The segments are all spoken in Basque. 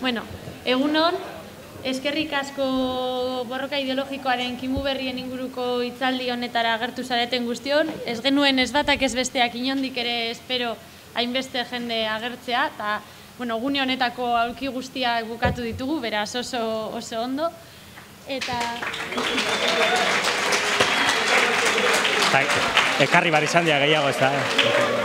Bueno, egunon, eskerrik asko borroka ideologikoaren kimu berrien inguruko hitzaldi honetara agertu zareten guztion. Ez genuen ez batak ez besteak inondik ere espero hainbeste jende agertzea, eta gune honetako aulki guztiak bukatu ditugu, beraz oso ondo. Eta... Ekarri bar izan dira gehiago, ez da?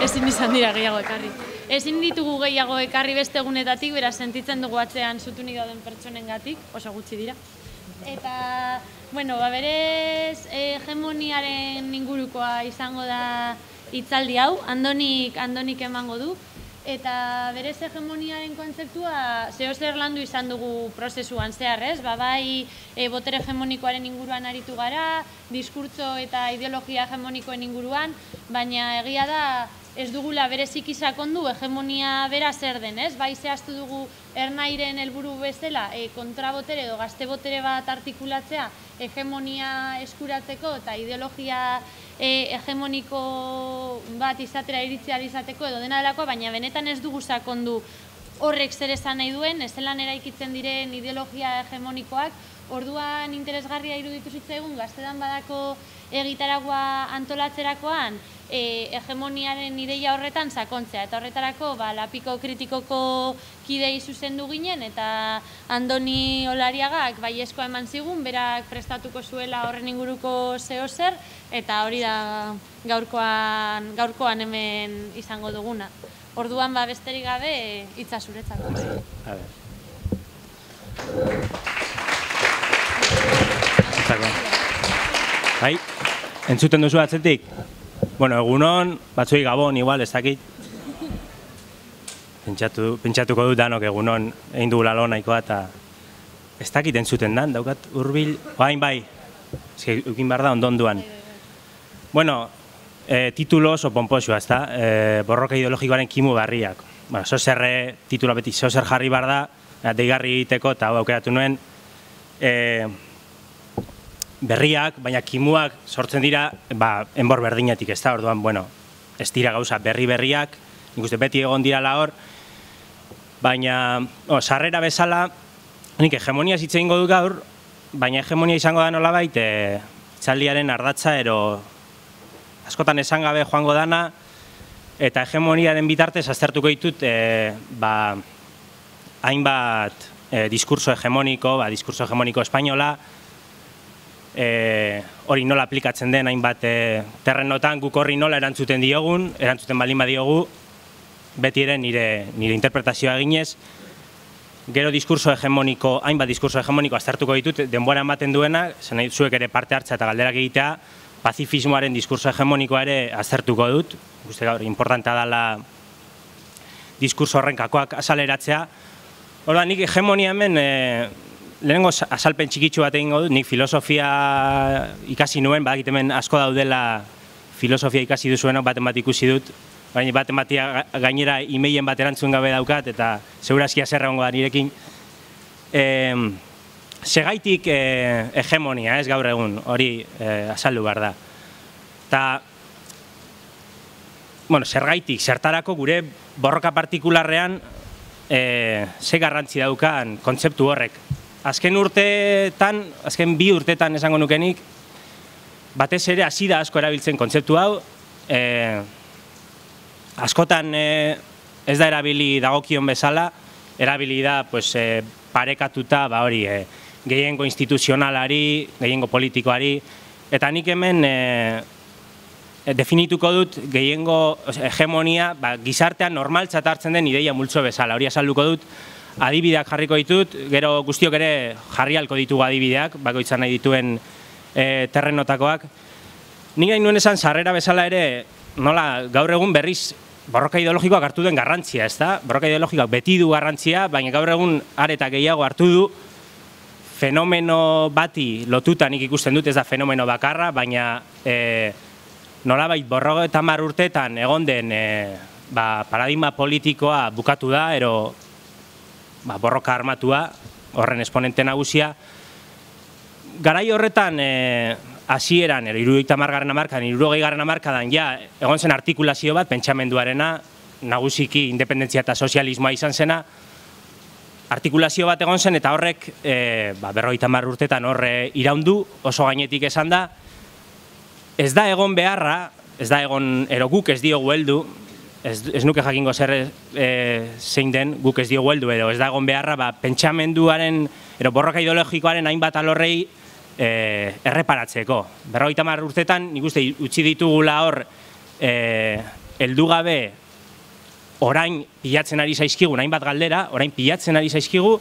Ezin izan dira gehiago ekarri. Ezin ditugu gehiago ekarri beste egunetatik, beraz sentitzen dugu atzean zutunik dauden pertsonengatik, oso gutxi dira. Eta, berez hegemoniaren ingurukoa izango da hitzaldi hau, Andonik emango du. Eta berez hegemoniaren kontzeptua zeozer landu izan dugu prozesuan zehar, ez? Bai, botere hegemonikoaren inguruan aritu gara, diskurtso eta ideologia hegemonikoen inguruan, baina egia da ez dugula bereziki sakondu hegemonia bera zer den, ez? Bai, zehaztu dugu ernairen helburu bezala kontrabotere edo gaztebotere bat artikulatzea hegemonia eskuratzeko eta ideologia hegemoniko bat izatera iritzi izateko edo dena delakoa, baina benetan ez dugu sakondu horrek zer esan nahi duen, ez zelan eraikitzen diren ideologia hegemonikoak. Orduan interesgarria iruditu zitzaigun Gaztedan Badako egitaragua antolatzerakoan hegemoniaren ideia horretan sakontzea, eta horretarako Lapiko kritikoko kidei zuzendu ginen, eta Andoni Olariagak baiezkoa eman zigun, berak prestatuko zuela horren inguruko zeozer, eta hori da gaurkoan hemen izango duguna. Orduan besterik gabe hitza zuretzako. Bai, entzuten duzu atzetik? Egunon, batzuei gabon, igual, ez dakit. Pentsatuko dut danok egunon, egin dugula lo nahikoa, eta ez dakit entzuten dan, daukat hurbil, bai, eukin behar da ondonduan. Titulo oso pomposua, ez da, borroka ideologikoaren kimu barriak. Zozer titula beti, zozer jarri behar da, deigarri egiteko, eta hau aukeratu nuen, berriak, baina kimuak sortzen dira enbor berdinetik, ez da, orduan, ez dira gauza berriak, nik uste beti egon dira hor, baina, sarrera bezala, nik hegemonia hitz egingo dut gaur, baina hegemonia izango da nolabait, txaldiaren ardatza ero askotan esan gabe joango dana, eta hegemoniaren bitartez aztertuko ditut, hainbat diskurso hegemoniko espainola, hori nola aplikatzen den hainbat terrenotan, guk horri nola erantzuten baldin badiogu, beti ere nire interpretazioa eginez, gero hainbat diskurso hegemoniko aztertuko ditut, denbora ematen duena, zen zuek ere parte hartza eta galderak egitea, pazifismoaren diskurso hegemonikoa ere aztertuko dut, uste gaur, importantea dela diskurso horren kakoak azaleratzea. Horda, nik hegemonia hemen, lehenengo azalpen txikitsu bat egingo dut, nik filosofia ikasi nuen, badakit hemen asko daudela filosofia ikasi duzuenok, baten bat ikusi dut, baina baten batia gainera e-mailen bat erantzun gabe daukat, eta segurazki azerra hongo da nirekin. Segaitik hegemonia, ez gaur egun, hori azaldu behar da. Eta, zergaitik, zertarako gure borroka partikularrean ze garrantzi daukan kontzeptu horrek. Azken bi urtetan esango nukenik, batez ere hasi da asko erabiltzen kontzeptu hau, askotan ez da erabili dagokion bezala, erabili da parekatuta gehiengo instituzionalari, gehiengo politikoari, eta nik hemen definituko dut gehiengo hegemonia gizartean normaltzat hartzen den ideia multzo bezala, hori azalduko dut, adibideak jarriko ditut, gero guztiok ere jarri halko ditugu adibideak, bakoitzan nahi dituen terrenotakoak. Nik hain nuen esan sarrera bezala ere, nola gaur egun berriz borroka ideologikoak hartu den garrantzia, ez da? Borroka ideologikoak beti du garrantzia, baina gaur egun areta gehiago hartu du, fenomeno bati lotuta nik ikusten dut, ez da fenomeno bakarra, baina nolabait borrogeita hamar urteetan egon den paradigma politikoa bukatu da, ero borroka armatua, horren esponente nagusia. Garai horretan hasieran, hirurogeita hamargarren hamarkadan, hirurogeigarren hamarkadan, egon zen artikulazio bat, pentsamenduarena, nagusiki independentzia eta sozialismoa izan zena, artikulazio bat egon zen, eta horrek 50 urtetan horre iraundu, oso gainetik esan da, ez da egon beharra, ez da egon, guk ez diogu heldu, ez nuke jakingo zer zein den, guk ez diogu heldu, edo ez da egon beharra, pentsamenduaren, borroka ideologikoaren hainbat alorrei erreparatzeko. 50 urtetan, nik uste, utzi ditugula hor, heldu gabe, orain pilatzen ari zaizkigu, hainbat galdera, orain pilatzen ari zaizkigu,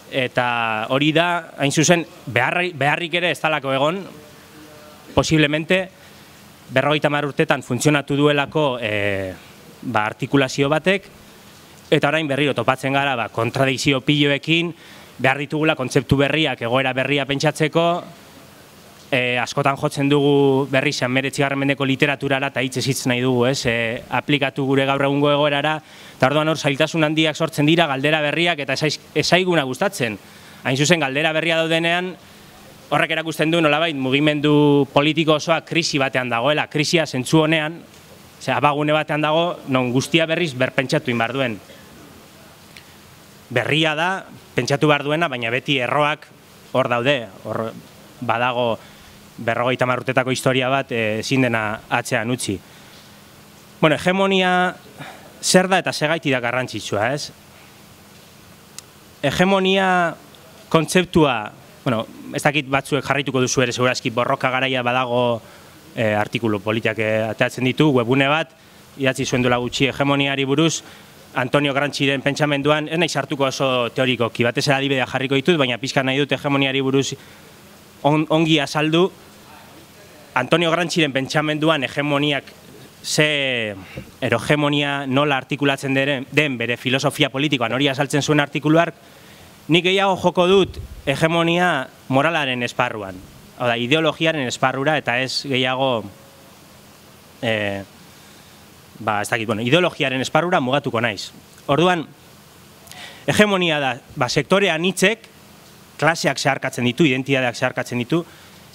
eta hori da, hain zuzen, beharrik ere ez talako egon, posiblemente, 50 urtetan funtzionatu duelako artikulazio batek, eta orain berriro topatzen gara kontradikzio piloekin, behar ditugula kontzeptu berriak, egoera berria pentsatzeko, askotan jotzen dugu berriz 19. mendeko literaturara eta hitzez hitz nahi dugu, aplikatu gure gaur egungo egoerara, eta orduan hor zailtasun handiak sortzen dira, galdera berriak eta ezaiguna gustatzen. Hain zuzen, galdera berria daudenean, horrek erakusten du nolabait mugimendu politiko osoa krisi batean dagoela, krisia zentzu honean, abagune batean dago, non guztia berriz berpentsatu inbar duen. Berria da, pentsatu behar duena, baina beti erroak hor daude, hor badago 50 urtetako historia bat ezin dena atzean utzi. Bueno, hegemonia zer da eta segaiti da garrantzitsua, ez? Hegemonia kontzeptua, bueno, ez dakit batzuek jarraituko duzu ere, segurazki borroka garaia badago artikulu politiak ateratzen ditu, webune bat, idatzi zuen duela gutxi hegemoniari buruz, Antonio Gramsciren pentsamenduan, ez nahi sartuko oso teorikoki, batez adibidea jarriko ditut, baina pixka nahi dut hegemoniari buruz ongi azaldu. Antonio Gramsciren pentsamenduan hegemoniak hegemonia nola artikulatzen den bere filosofia politikoan hori azaltzen zuen artikuluak, nik gehiago joko dut hegemonia moralaren esparruan, hau da, ideologiaren esparrura, eta ez gehiago ez dakit, ideologiaren esparrura mugatuko naiz. Orduan, hegemonia da, sektore anitzek klaseak zeharkatzen ditu, identitateak zeharkatzen ditu,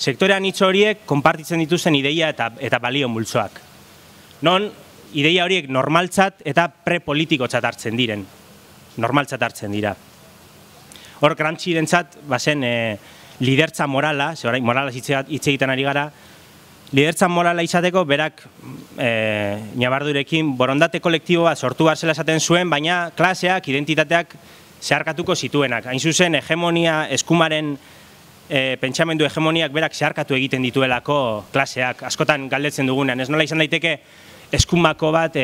sektore anitz horiek konpartitzen dituzten ideia eta balio multzoak. Non, ideia horiek normaltzat eta prepolitikotzat hartzen diren. Normaltzat hartzen dira. Hor, Gramscirentzat, bazen lidertza morala, ze orain morala hitz egiten ari gara, lidertza morala izateko berak ñabardurekin borondate kolektibo bat sortu behar zela esaten zuen, baina klaseak, identitateak zeharkatuko zituenak. Hain zuzen, hegemonia, eskumaren pentsamendu hegemoniak berak zeharkatu egiten dituelako klaseak. Askotan galdetzen dugunean, ez nola izan daiteke eskumako bat,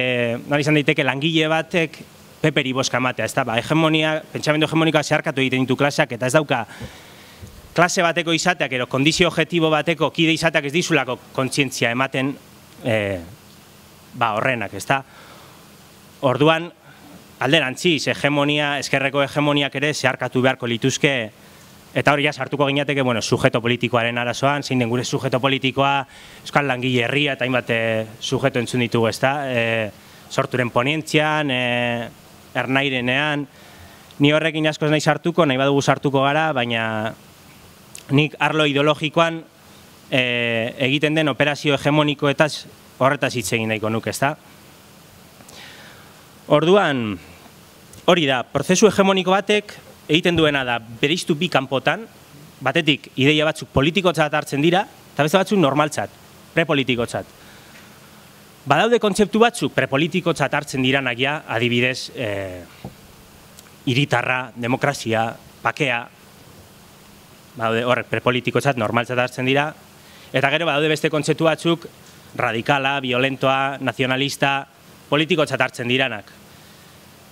nola izan daiteke langile batek peperi boska ematea, ez da, hegemonia, pentsamendu hegemonikoa zeharkatu egiten ditu klaseak, eta ez dauka klase bateko izateak, ero kondizio objektibo bateko kide izateak ez dizulako kontzientzia ematen horrenak, ez da. Orduan, alderantziz, hegemonia, eskerreko hegemoniak ere zeharkatu beharko lituzke, eta hori sartuko ginateke, sujeto politikoaren arazoan, zein den gure sujeto politikoa, euskal langile herria, eta hainbat sujeto entzun ditugu, ez da, sorturen ponentzian, ernairenean, ni horrekin askoz nahi sartuko, nahi badugu sartuko gara, baina nik arlo ideologikoan egiten den operazio hegemonikoetaz horretaz hitz egin nahiko nuke, ez da. Orduan, hori da, prozesu hegemoniko batek egiten duena da, bereiztu bi kanpotan, batetik ideia batzuk politikotzat hartzen dira, eta beste batzuk normaltzat, prepolitikotzat. Badaude kontzeptu batzuk prepolitikotzat hartzen diranak ja, adibidez, hiritarra, demokrazia, bakea, badaude horrek prepolitikotzat normaltzat hartzen dira, eta gero badaude beste kontzeptu batzuk radikala, violentoa, nazionalista, politikotzat hartzen diranak.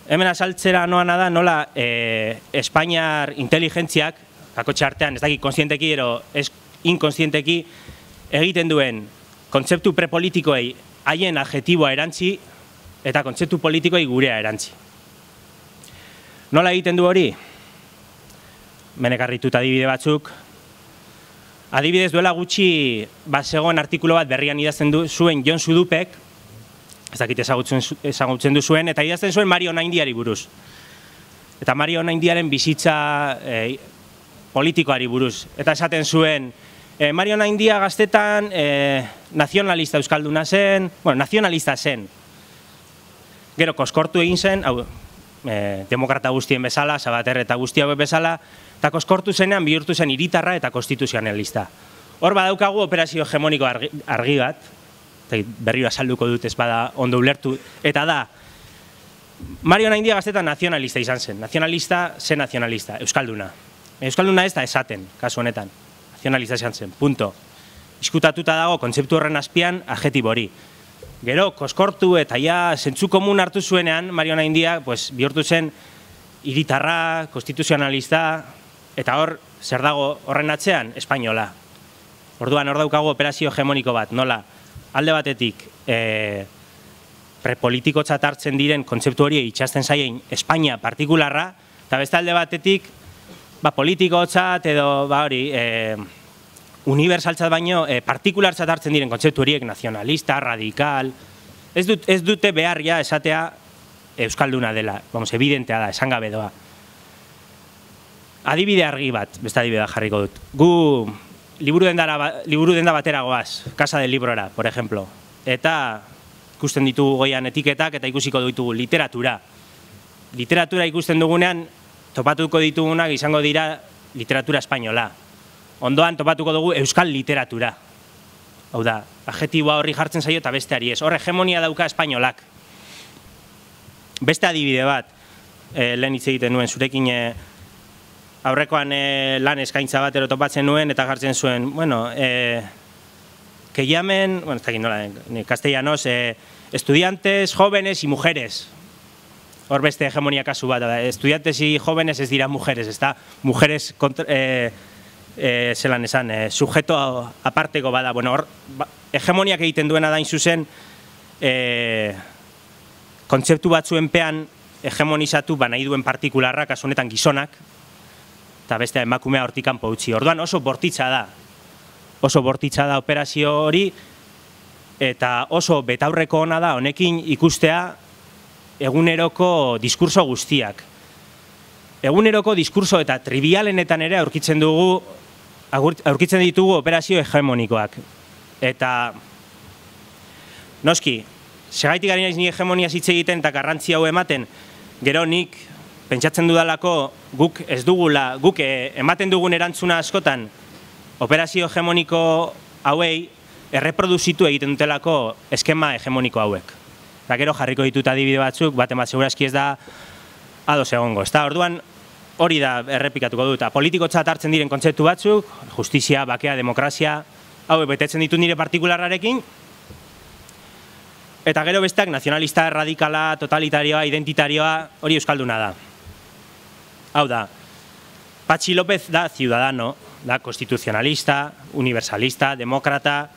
Hemen azaltzera noana da nola Espainiar inteligentziak, kakotxe artean, ez dakit konstienteki, ero ez inkonstienteki, egiten duen kontzeptu prepolitikoei haien adjetiboa erantzi eta kontzeptu politikoei gurea erantzi. Nola egiten du hori? Menekarritut adibide batzuk. Adibidez duela gutxi zegoen artikulu bat berrian idazten zuen Jon Sudupek, ez dakit ezagutzen duzuen, eta idazten zuen Mario Onaindiari buruz. Eta Mario Onaindiaren bizitza politikoari buruz. Eta esaten zuen, Mario Onaindia gaztetan nazionalista euskalduna zen, nazionalista zen. Gero koskortu egin zen, demokrata guztien bezala, Sabater eta guzti hauek bezala, eta koskortu zenean bihurtu zen hiritarra eta konstituzionalista. Hor badaukagu operazio hegemoniko argi bat, berriro azalduko dut ez bada ondo ulertu, eta da, Mario Onaindia gaztetan nazionalista izan zen. Nazionalista, ze nazionalista, euskalduna. Euskalduna ez da esaten, kasu honetan. Nazionalista izan zen, punto. Diskutatuta dago kontzeptu horren azpian adjektibo hori. Gero, koskortu eta ja zentzu komun hartu zuenean, Mario Onaindia bihurtu zen hiritarra, konstituzionalista, eta hor, zer dago horren atzean? Espainola. Orduan, hor daukagu operazio hegemoniko bat, nola? Alde batetik, prepolitikotzat hartzen diren kontzeptu hori itxasten zaien Espainia partikularra, eta beste alde batetik, politikotzat edo unibertsaltzat baino partikulartzat hartzen diren kontzeptu horiek nazionalista, radikal, ez dute behar ja esatea euskalduna dela, evidentea da, esan gabe doa. Adibide argi bat, beste adibidea jarriko dut. Gu liburu denda batera goaz, Casa del Librora, por ejemplo, eta ikusten ditugu goian etiketak eta ikusiko ditugu literatura. Literatura ikusten dugunean, topatuko ditugunak izango dira literatura espainola. Ondoan topatuko dugu euskal literatura. Hau da, adjektiboa horri jartzen zaio eta besteari ez. Hor hegemonia dauka espainolak. Beste adibide bat, lehen hitz egiten nuen, zurekin aurrekoan lan eskaintza bat topatzen nuen eta jartzen zuen, que llamen, ez dakit nola, castellanos, estudiantes, jóvenes y mujeres. Hor beste hegemonia kasu bat, estudiantes y jóvenes ez dira mujeres, ez da, mujeres, zelan esan, sujeto aparteko bada, hor, hegemoniak egiten duena dain zuzen, kontzeptu batzuenpean hegemonizatu nahi duen partikularrak, kasu honetan gizonak, eta beste emakumea hortik kanpo utzi. Orduan oso bortitza da operazio hori, eta oso betaurreko ona da honekin ikustea eguneroko diskurso guztiak. Eguneroko diskurso eta trivialenetan ere aurkitzen ditugu operazio hegemonikoak. Eta noski, segaitik gari naiz ni hegemonia hitz egiten eta garrantzi hau ematen, gero nik pentsatzen dudalako guk ez dugula, guk ematen dugun erantzuna askotan operazio hegemoniko hauei erreproduzitu egiten dutelako eskema hegemoniko hauek. Eta gero jarriko ditut adibide batzuk, baten bat segurazki ez da ados egongo. Orduan hori da errepikatuko dut. Politikotzat hartzen diren kontzeptu batzuk, justizia, bakea, demokrazia, hauek betetzen ditu nire partikularrarekin, eta gero besteak nazionalista, radikala, totalitarioa, identitarioa, hori euskalduna da. Hau da, Patxi López da ciudadano, da konstituzionalista, universalista, demokrata,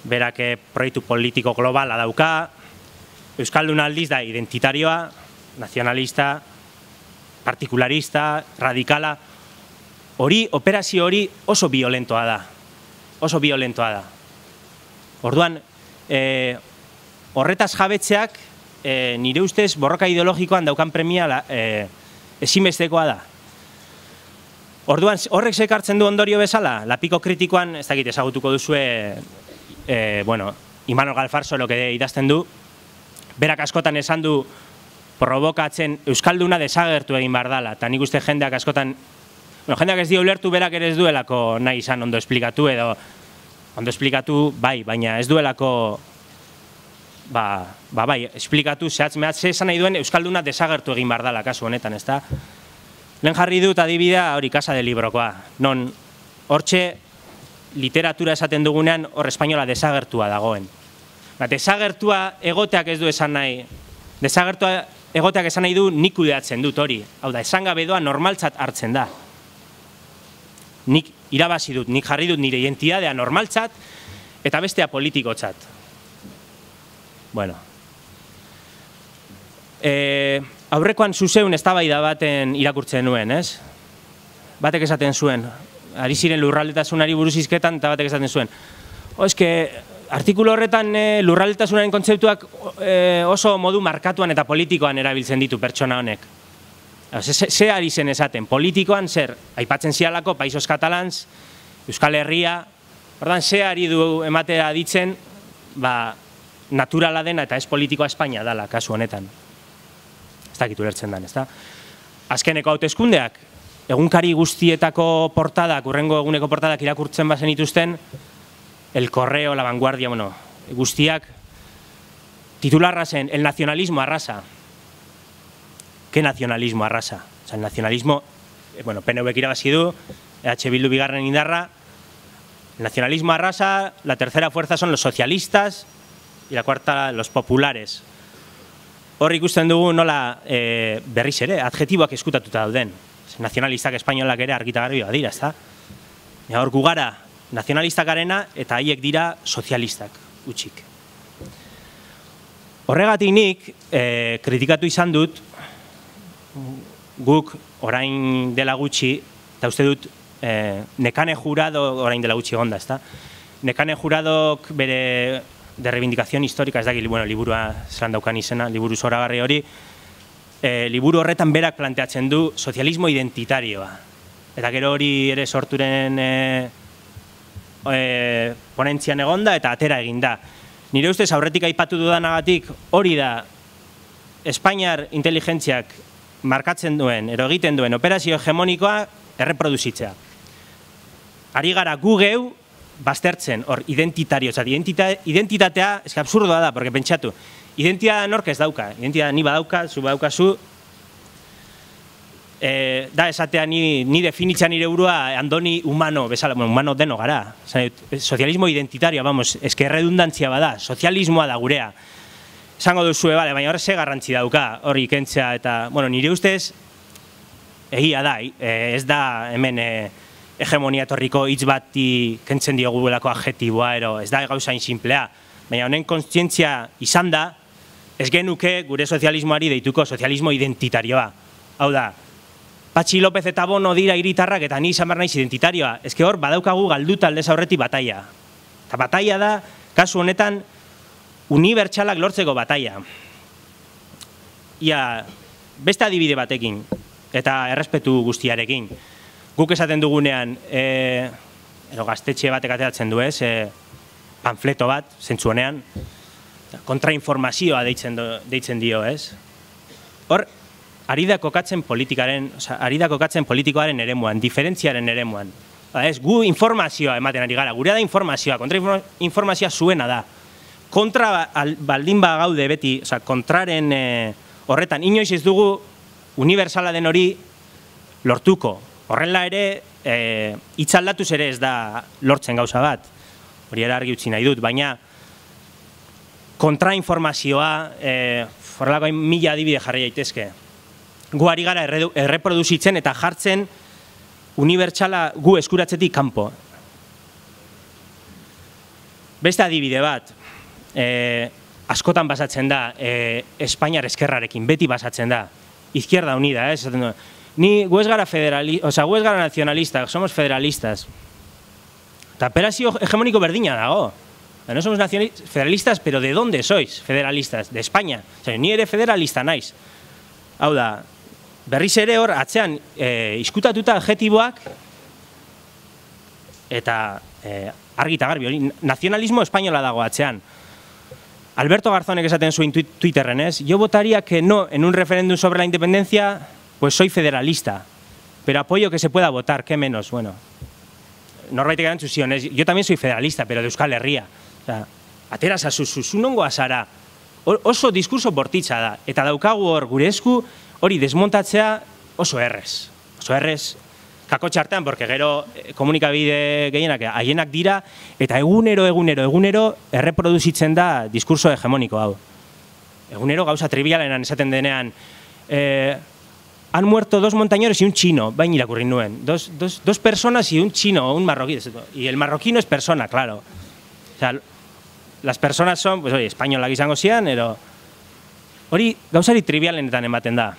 berak proiektu politiko globala dauka, euskalduna aldiz da identitarioa, nazionalista, partikularista, radikala, hori, operazio hori oso violentoa da. Oso violentoa da. Orduan, horretaz jabetzeak, nire ustez, borroka ideologikoan daukan premia ezinbestekoa da. Orduan, horrek sekartzen du ondorio bezala, lapiko kritikoan, ez dakit ezagutuko duzue, Imanol Galfarzo loke idazten du, berak askotan esan du provokatzen euskalduna desagertu egin behar dela, eta nik uste jendeak askotan, jendeak ez dio ulertu berak ere ez duelako nahi izan ondo esplikatu edo, ondo esplikatu bai, baina ez duelako, bai, esplikatu zehatz mehatz ze esan nahi duen euskalduna desagertu egin behar dela kasu honetan, ez da? Lehen jarri dut adibidea hori Casa del Librokoa, non hortxe literatura esaten dugunean hor espainola desagertua dagoen. Desagertua egoteak ez du esan nahi, desagertua egoteak esan nahi du nik kudeatzen dut hori. Hau da, esan gabe doa normaltzat hartzen da. Nik irabazi dut, nik jarri dut nire identidadea normaltzat eta bestea politikotzat. Bueno. Aurrekoan zuzeun eztabaida baten irakurtzen nuen, ez? Batek esaten zuen, ari ziren lurraldetasunari buruz hizketan eta batek esaten zuen. Artikulu horretan lurraldetasunaren kontzeptuak oso modu markatuan eta politikoan erabiltzen ditu pertsona honek. Ze ari zen esaten, politikoan zer, aipatzen zialako Paisos Katalans, Euskal Herria, ordan ze ari du ematea ditzen, naturala dena eta ez politikoa Espainia dela, kasu honetan. dakit ulertzen den, ezta? Azkeneko hauteskundeak, egunkari guztietako portadak, urrengo eguneko portadak irakurtzen bazen ituzten, El Correo, La Vanguardia, bueno, guztiak, titularra zen, el nacionalismo arrasa. ¿Qué nacionalismo arrasa? O sea, el nacionalismo, bueno, PNV irabazi du, EH Bildu bigarren indarra, el nacionalismo arrasa, la tercera fuerza son los socialistas y la cuarta los populares. Hor ikusten dugu nola berriz ere, adjetiboak eskutatuta dauden. Nazionalistak espainolak ere argita garbi badira, ezta? Hor gu gara nazionalistak garena eta haiek dira sozialistak, utxik. Horregatik nik kritikatu izan dut, guk orain dela gutxi, eta uste dut Nekane Jurado orain dela gutxi egonda, ezta? Nekane Juradok bere de reivindicación histórica, ez dakit, bueno, liburua zelan daukan izena, liburu zoragarri hori, liburu horretan berak planteatzen du sozialismo identitarioa. Eta gero hori ere sorturen ponentzian egonda eta atera eginda. Nire ustez aurretik aipatu dudanagatik hori da Espainiar inteligentziak markatzen duen, ero egiten duen operazio hegemonikoa erreproduzitzea. Ari gara gu geu baztertzen hor identitario, identitatea, eske absurdoa da, porque pentsatu, identitatea nork ez dauka, identitatea ni badauka, zu badaukazu, da esatea ni definitzea nire burua andoni humano, bezala, bueno, humano deno gara, sozialismo identitario, vamos, eske redundantzia bada, sozialismoa da gurea, esango duzue, bale, baina hor ze garrantzi dauka, hori kentzea, eta, bueno, nire ustez, egia da, ez da hemen hegemonia etorriko hitz bati kentzen diogulako adjetiboa, ero, ez da gauzain simplea, baina honen kontzientzia izan da, ez genuke gure sozialismoari deituko sozialismo identitarioa. Hau da, Patxi López eta Bono dira hiritarrak eta ni izan behar naiz identitarioa. Ez que hor badaukagu galduta aldez aurretik bataia. Eta bataia da, kasu honetan, unibertsalak lortzeko bataia. Ia, beste adibide batekin, eta errespetu guztiarekin. Guk esaten dugunean, gaztetxe batek ateratzen du ez, panfleto bat, zentzu honean, kontrainformazioa deitzen dio ez. Hor, ari da kokatzen politikoaren eremuan, diferentziaren eremuan. Gu informazioa ematen ari gara, gurea da informazioa, kontrainformazioa zuena da. Kontra baldin bagaude beti, kontraren horretan, inoiz ez dugu unibertsala den hori lortuko. Horrela ere, itzaldatuz ere ez da lortzen gauza bat. Hori era argi utzi nahi dut, baina kontrainformazioa, horrelako mila adibide jarri daitezke. Gu ari gara erreproduzitzen eta jartzen unibertsala gu eskuratzetik kanpo. Beste adibide bat, askotan basatzen da, Espainiar eskerrarekin, beti basatzen da. Izquierda Unida, gu ez gara nacionalistas, somos federalistas. Eta operazio hegemoniko berdina dago. No somos federalistas, pero ¿de dónde sois federalistas? De España. Ni ere federalista naiz. Hau da, berriz ere hor, atzean, izkutatuta adjetiboak, eta argi eta garbi, nazionalismo espainola dago atzean. Alberto Garzonek esaten zuen Twitterren, ez? Yo votaría que no en un referéndum sobre la independencia, pues soy federalista, pero apoyo que se pueda votar, ¿qué menos? Bueno, norbaitek erantzun zion, yo también soy federalista, pero de Euskal Herria. Atera zazu, nongoa zara, oso diskurso bortitza da, eta daukagu hor gure esku hori desmontatzea oso errez. Oso errez, kakotxe artean, porque gero komunikabide gehienak haienak dira, eta egunero erreproduzitzen da diskurso hegemoniko hau. Egunero gauza trivialenan esaten denean, han muerto 2 montañeros y un chino, bain irakurri nuen. Dos personas y un chino o un marroquí. Y el marroquí no es persona, claro. O sea, las personas son, pues oye, espainolak izango zian, ero... Hori gauzari trivialenetan ematen da.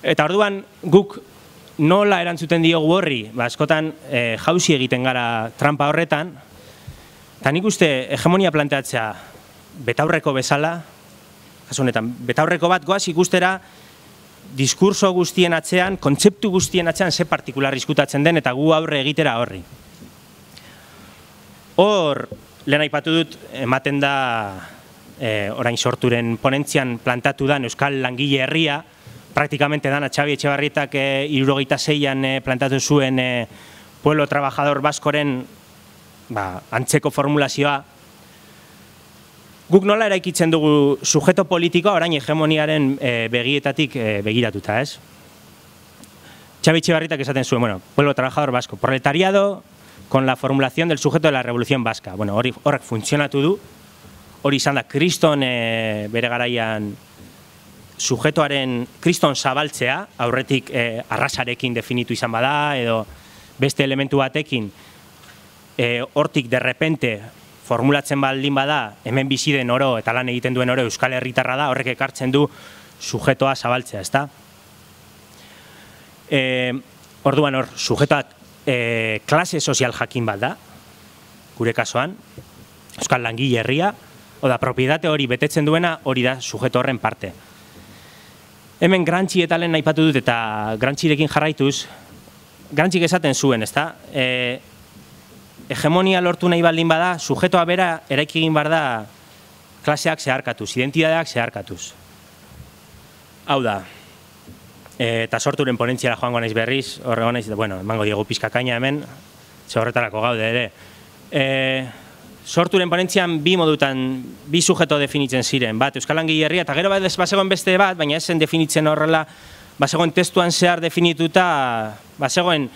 Eta orduan guk nola erantzuten diogu horri, askotan jauzi egiten gara trampa horretan, eta nik uste hegemonia planteatzea betaurreko bezala, kasu honetan, betaurreko bat goaz ikustera diskurso guztien atzean, kontzeptu guztien atzean ze partikular izkutatzen den eta gu aurre egitera horri. Hor, lehen aipatu dut, ematen da orain sorturen ponentzian plantatu dan Euskal Langile Herria, praktikamente dana Xabi Etxebarrietak 76an plantatu zuen Pueblo Trabajador Baskoren antzeko formulazioa. Guk nola eraikitzen dugu sujeto politikoa orain hegemoniaren begietatik begiratuta, ez? Xabi Etxebarrietak esaten zuen, bueno, Pueblo Trabajador Vasco, proletariado con la formulación del sujeto de la Revolución Vasca. Bueno, horrek funtzionatu du, hori izan da kriston bere garaian sujetoaren kriston zabaltzea, aurretik arrasarekin definitu izan bada, edo beste elementu batekin, hortik derrepente formulatzen baldin bada, hemen bizi den oro eta lan egiten duen oro Euskal Herritarra da, horrek ekartzen du sujetoa zabaltzea, ezta? Orduan hor, sujetoak klase sozial jakin bat da, gure kasuan, Euskal Langile Herria, oda, propiedade hori betetzen duena hori da sujeto horren parte. Hemen Grantxi eta lehen aipatu dut eta Grantxirekin jarraituz, Grantxik esaten zuen, ezta? Hegemonia lortu nahi baldin bada, sujetoa bera eraiki egin behar da klaseak zeharkatuz, identidadeak zeharkatuz. Hau da, eta sorturen ponentziara joango naiz berriz, horrego naiz, bueno, emango diegu pizkakaina hemen, ze horretarako gaude ere. Sorturen ponentzian bi modutan, bi sujeto definitzen ziren, bat Euskal Langile Herria, eta gero bat bazegoen beste bat, baina ez zen definitzen horrela, bazegoen testuan zehar definituta, bazegoen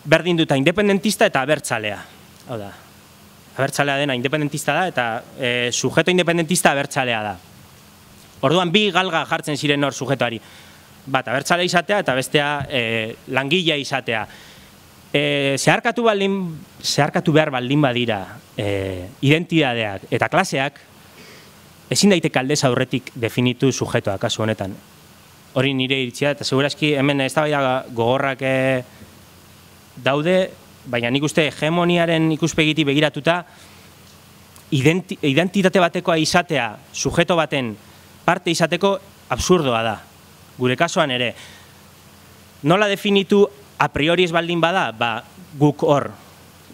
berdin duta independentista eta abertzalea. Hau da, abertzalea dena independentista da eta sujeto independentista abertzalea da. Orduan bi galga jartzen ziren hor sujetoari. Bat, abertzalea izatea eta bestea langilea izatea. Zeharkatu behar baldin badira identidadeak eta klaseak, ezin daiteke aldez aurretik definitu sujetoa, kasu honetan. Hori nire iritzia, eta segurazki hemen eztabaida gogorrak daude, baina nik uste hegemoniaren ikuspegiti begiratuta identitate batekoa izatea, sujeto baten parte izateko absurdoa da. Gure kasuan ere, nola definitu a priori ez baldin bada, guk hor,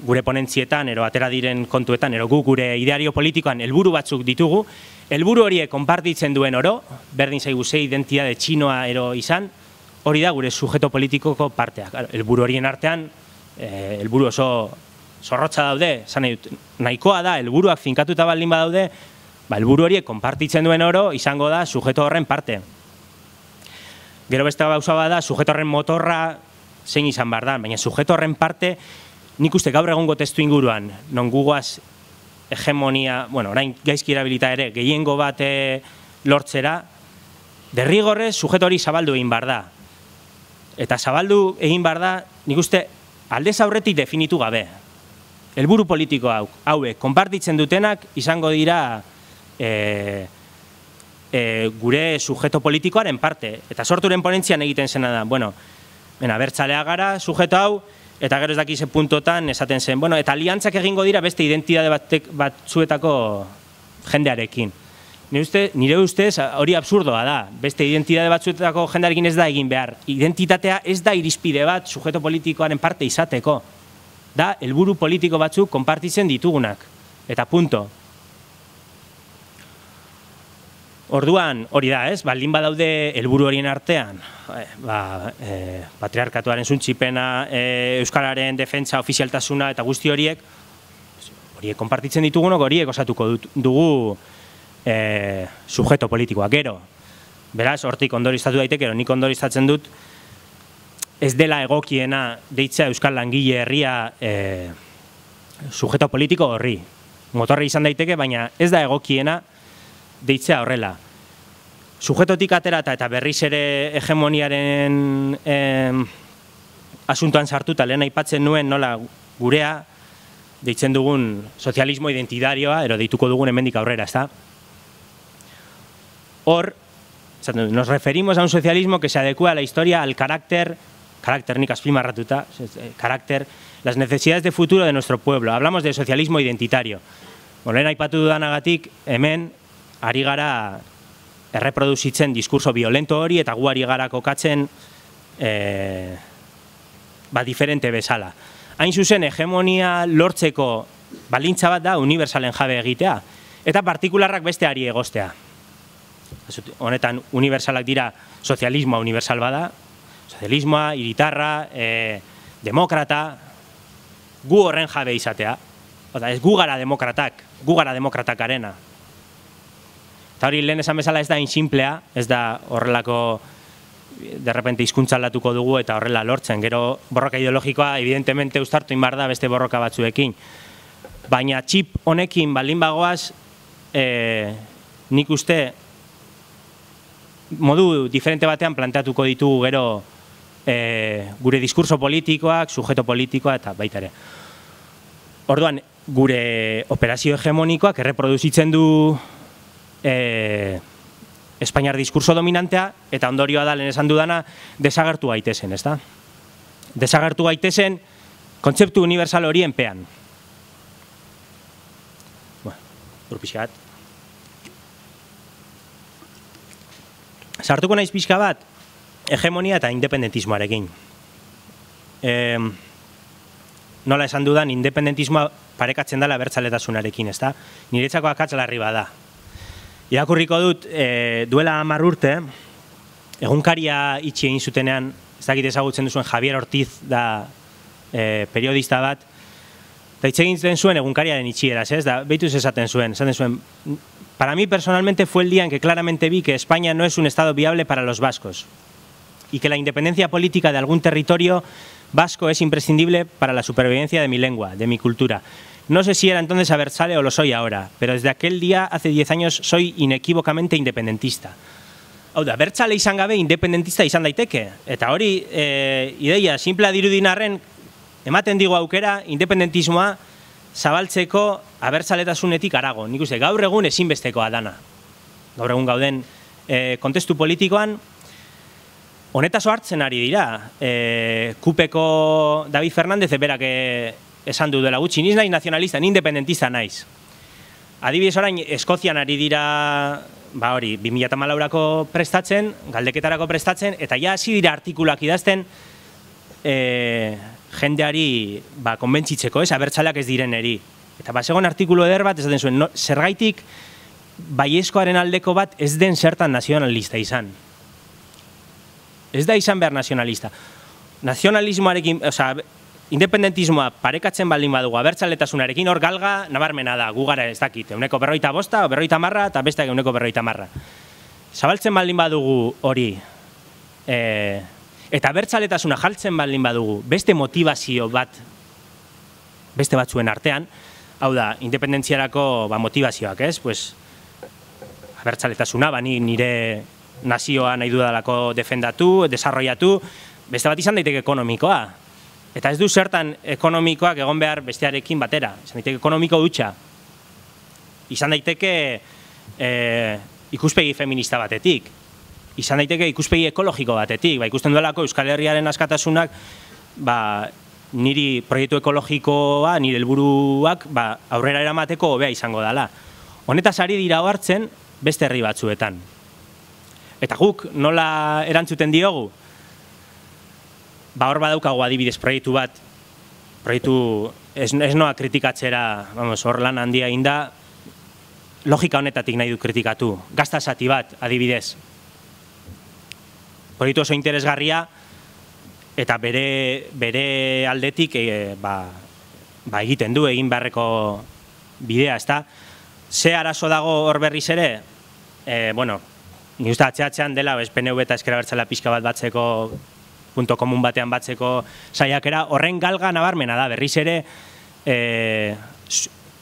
gure ponentzietan, ero atera diren kontuetan, ero guk gure ideario politikoan helburu batzuk ditugu, helburu horiek konpartitzen duen oro, berdin zaigu ze identitate txinoa ero izan, hori da gure sujeto politikoko parteak. Helburu horien artean, helburu oso zorrotza daude, nahikoa da, helburuak finkatuta baldin badaude, helburu horiek konpartitzen duen oro izango da sujeto horren parte. Gero beste gauza bada, sujeto horren motorra zein izan behar da, baina sujeto horren parte, nik uste gaur egungo testu inguruan, non gugoaz hegemonia, bueno, orain gaizki erabilita ere, gehiengo bat lortzera, derrigorrez sujeto hori zabaldu egin behar da. Eta zabaldu egin behar da, nik uste aldez aurretik definitu gabe. Helburu politiko hauek, konpartitzen dutenak izango dira gure sujeto politikoaren parte. Eta sorturen ponentzian egiten zena da, bueno, abertzalea gara, sujeto hau, eta gero ez dakize puntotan esaten zen, bueno, eta aliantzak egingo dira beste identitate batzuetako jendearekin. Nire ustez hori absurdoa da, beste identitate batzuetako jendearekin ez da egin behar. Identitatea ez da irizpide bat sujeto politikoaren parte izateko. Da, helburu politiko batzuk konpartitzen ditugunak. Eta punto. Orduan, hori da, ez? Baldin badaude helburu horien artean, patriarkatuaren suntsipena, euskararen defentsa, ofizialtasuna eta guzti horiek konpartitzen ditugunok, horiek osatuko dugu sujeto politikoa. Gero, beraz, hortik ondoriztatu daiteke, nik ondoriztatzen dut, ez dela egokiena deitzea Euskal Langile Herria sujeto politiko horri. Motorra izan daiteke, baina ez da egokiena deitzea horrela. Sujetotik aterata eta berriz ere hegemoniaren asuntoan sartuta lehen aipatzen nuen nola gurea deitzen dugun sozialismo identitarioa, ero deituko dugun hemendik aurrera, ezta? Hor, nos referimos a un socialismo que se adecua a la historia, al carácter nik azpimarratuta, las necesidades de futuro de nuestro pueblo. Hablamos de socialismo identitario. Lehen aipatu dudanagatik, hemen, ari gara erreproduzitzen diskurso violento hori eta gu ari gara kokatzen diferente bezala. Hain zuzen, hegemonia lortzeko baldintza bat da universalen jabe egitea. eta partikularrak besteari egostea. Honetan, unibersalak dira, sozialismoa universal bada, sozialismoa, hiritarra, demokrata, gu horren jabe izatea. Ez gu gara demokratak arena. Eta hori lehen esan bezala ez da insimplea, ez da horrelako de repente hizkuntza aldatuko dugu eta horrela lortzen. Gero borroka ideologikoa evidentemente uztartu inbar da beste borroka batzuekin. Baina txip honekin baldin bagoaz, nik uste modu diferente batean planteatuko ditugu gero gure diskurso politikoak, sujeto politikoa eta baita ere. Orduan, gure operazio hegemonikoak erreproduzitzen du Espainiar diskurso dominantea, eta ondorioa da, lehen esan dudana, desagertu gaitezen, ez da? Desagertu gaitezen kontzeptu universal horien pean. Urpixat. Sartuko naiz pixka bat, hegemonia eta independentismoarekin. Nola esan dudan, independentismoa parekatzen dela abertzaletasunarekin, ez da? Niretzako akats larri bada. Irakurriko dut, duela 10 urte, egunkaria itxi egin zutenean, ez dakit ezagutzen duzuen Javier Ortiz da periodista bat, eta hitz egin zuen egunkariaren itxieraz, ez da, behituz esaten zuen, para mí personalmente fue el día en que claramente vi que España no es un estado viable para los vascos y que la independencia política de algún territorio vasco es imprescindible para la supervivencia de mi lengua, de mi cultura. No sé si era entonces abertzale o lo soy ahora, pero desde aquel día, hace 10 años, soy inequívocamente independentista. Hau da, abertzale izan gabe independentista izan daiteke. Eta hori, ideia, simplea dirudin arren, ematen digu aukera, independentismoa zabaltzeko abertzaletasunetik arago. Nik uste, gaur egun ezinbestekoa dana. Gaur egun gauden kontestu politikoan, honetaz hartzen ari dira. Kupeko David Fernández berak esan du dela gutxi, niz naiz nazionalista, ni independentista naiz. Adibidez orain, Eskozian ari dira, ba hori, 2014ko prestatzen, galdeketarako prestatzen, eta ja hasi dira artikuluak idazten jendeari konbentzitzeko, abertzaleak ez diren eri. Eta basegon artikulu eder bat, esaten zuen, zergaitik baiezkoaren aldeko bat ez den zertan nazionalista izan. Ez da izan behar nazionalista. Nazionalismoarekin, independentismoa parekatzen baldin badugu abertzaletasunarekin, hor galga nabarmena da, gu gara ez dakit, 145 o 150 eta besteak 150. Zabaltzen baldin badugu hori, eta abertzaletasuna jartzen baldin badugu beste motivazio bat, beste batzuen artean, hau da, independentziarako motivazioak, ez? Abertzaletasuna, nire nazioa nahi dudalako defendatu, desarrollatu, beste bat izan daiteke ekonomikoa. Eta ez du zertan ekonomikoak egon behar bestearekin batera. Izan daiteke ekonomiko dutxa. Izan daiteke ikuspegi feminista batetik. Izan daiteke ikuspegi ekologiko batetik. Ikusten duelako Euskal Herriaren askatasunak niri proiektu ekologikoa, nire helburuak aurrera eramateko hobea izango dela. Honetaz ari dira hartzen beste herri batzuetan. Eta guk nola erantzuten diogu? Hor badaukagu adibidez proiektu bat, proiektu ez noa kritikatzera, hor lan handia inda, logika honetatik nahi du kritikatu. Gazta zati bat, adibidez. Proiektu oso interesgarria, eta bere aldetik egiten du, egin beharreko bidea, ezta? Ze arazo dago hor berriz ere? Ni uste atzeatzean dela, PNV eta Ezker Abertzalea pixka bat batzeko, punto komun batean batzeko saiakera, horren galga nabarmena da, berriz ere,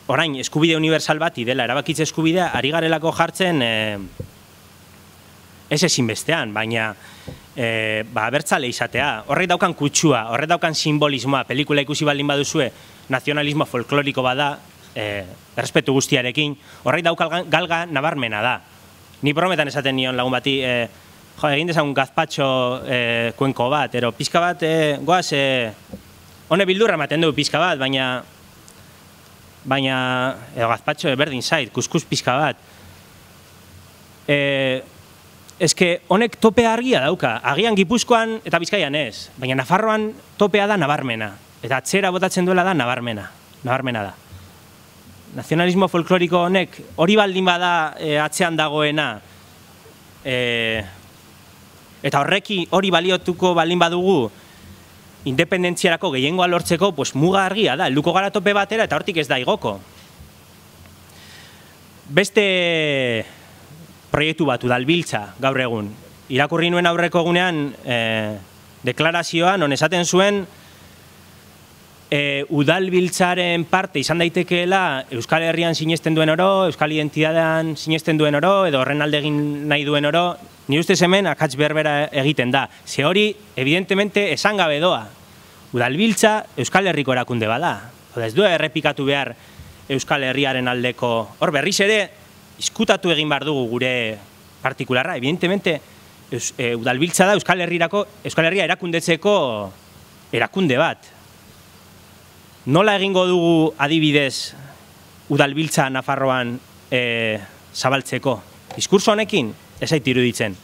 orain, eskubide universal bati dela, erabakitze eskubidea, ari garelako jartzen, ez ezinbestean, baina abertzale izatea, horrek daukan kutsua, horrek daukan simbolismoa, pelikula ikusi baldin baduzue, nazionalismo folkloriko bada, errespetu guztiarekin, horrek daukan galga nabarmena da. Ni brometan esaten nion lagun bati, egin dezagun gazpatxo kuenko bat, ero pizka bat, goaz, hone bildurra ematen du pizka bat, baina gazpatxo berdin zait, kuskus pizka bat. Eske honek topea argia dauka, agian Gipuzkoan eta Bizkaian ez, baina Nafarroan topea da nabarmena, eta atzera botatzen duela da nabarmena da. nazionalismo folkloriko honek hori baldin bada atzean dagoena, eta horreki hori baliotuko baldin badugu independentziarako gehiengoa lortzeko, pues muga argia da, helduko gara tope batera eta hortik ez da igoko. Beste proiektu bat, Udalbiltza, gaur egun. Irakurri nuen aurreko egunean deklarazioan, on esaten zuen, Udalbiltzaren parte izan daitekeela Euskal Herrian sinesten duen oro, Euskal Identidadean sinesten duen oro, edo horren alde egin nahi duen oro, nire ustez hemen akats berbera egiten da. Ze hori, evidentemente, esan gabe doa. Udalbiltza Euskal Herriko erakunde bada. Ez du errepikatu behar Euskal Herriaren aldeko. Hor berriz ere, izkutatu egin behar dugu gure partikularra. Evidentemente, Udalbiltza da Euskal Herria erakundetzeko erakunde bat. Nola egingo dugu adibidez Udalbiltza Nafarroan zabaltzeko? Diskurso honekin ez zait iruditzen.